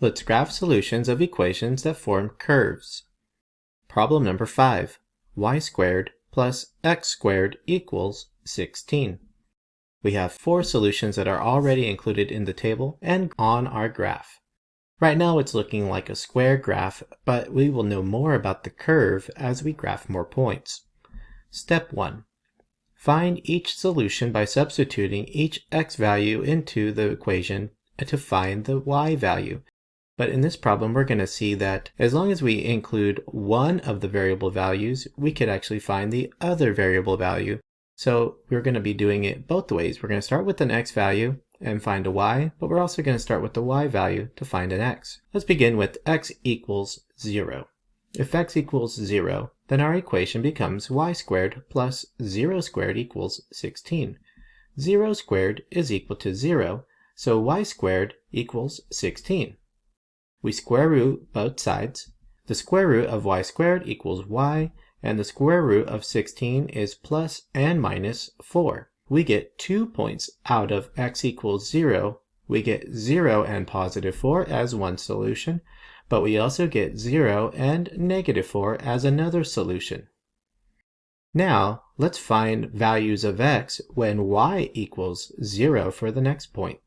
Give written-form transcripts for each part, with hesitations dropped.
Let's graph solutions of equations that form curves. Problem number 5. Y squared plus x squared equals 16. We have 4 solutions that are already included in the table and on our graph. Right now it's looking like a square graph, but we will know more about the curve as we graph more points. Step 1. Find each solution by substituting each x value into the equation to find the y value. But in this problem, we're going to see that as long as we include one of the variable values, we could actually find the other variable value. So we're going to be doing it both ways. We're going to start with an x value and find a y, but we're also going to start with the y value to find an x. Let's begin with x equals 0. If x equals 0, then our equation becomes y squared plus 0 squared equals 16. 0 squared is equal to 0, so y squared equals 16. We square root both sides. The square root of y squared equals y, and the square root of 16 is plus and minus 4. We get 2 points out of x equals 0. We get 0 and positive 4 as one solution, but we also get 0 and negative 4 as another solution. Now, let's find values of x when y equals 0 for the next point.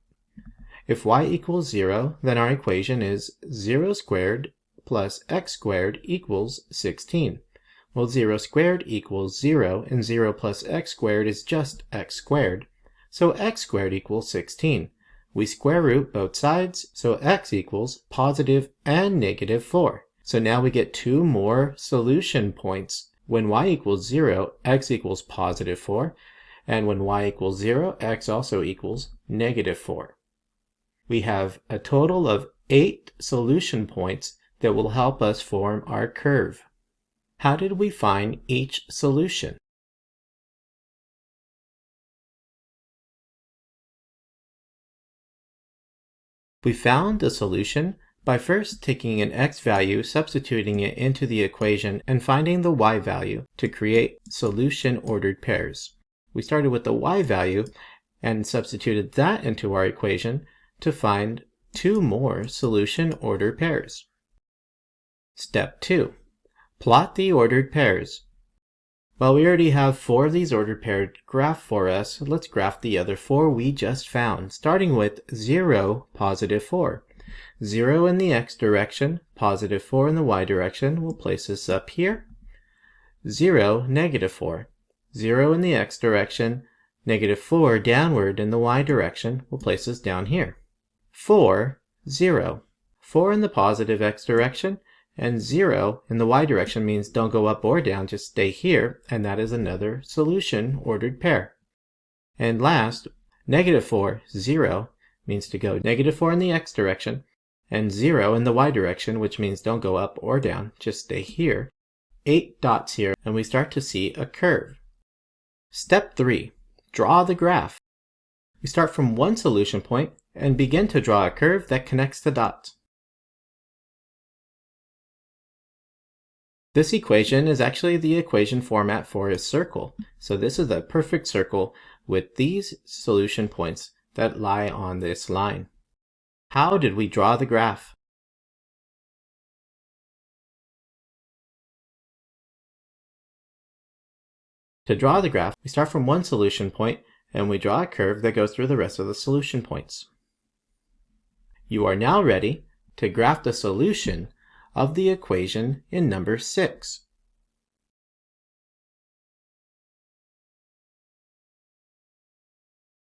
If y equals 0, then our equation is 0 squared plus x squared equals 16. Well, 0 squared equals 0, and 0 plus x squared is just x squared. So x squared equals 16. We square root both sides, so x equals positive and negative 4. So now we get 2 more solution points. When y equals 0, x equals positive 4, and when y equals 0, x also equals negative 4. We have a total of 8 solution points that will help us form our curve. How did we find each solution? We found the solution by first taking an x value, substituting it into the equation, and finding the y value to create solution ordered pairs. We started with the y value and substituted that into our equation to find 2 more solution ordered pairs. Step 2. Plot the ordered pairs. Well, we already have 4 of these ordered pairs graphed for us. Let's graph the other 4 we just found, starting with 0, positive 4. 0 in the x direction, positive 4 in the y direction will place us up here. 0, negative 4. 0 in the x direction, negative 4 downward in the y direction will place us down here. 4, 0. 4 in the positive x direction, and 0 in the y direction means don't go up or down, just stay here, and that is another solution ordered pair. And last, negative 4, 0 means to go negative 4 in the x direction, and 0 in the y direction, which means don't go up or down, just stay here. 8 dots here, and we start to see a curve. Step 3. Draw the graph. We start from one solution point and begin to draw a curve that connects the dots. This equation is actually the equation format for a circle. So this is a perfect circle with these solution points that lie on this line. How did we draw the graph? To draw the graph, we start from one solution point and we draw a curve that goes through the rest of the solution points. You are now ready to graph the solution of the equation in number 6.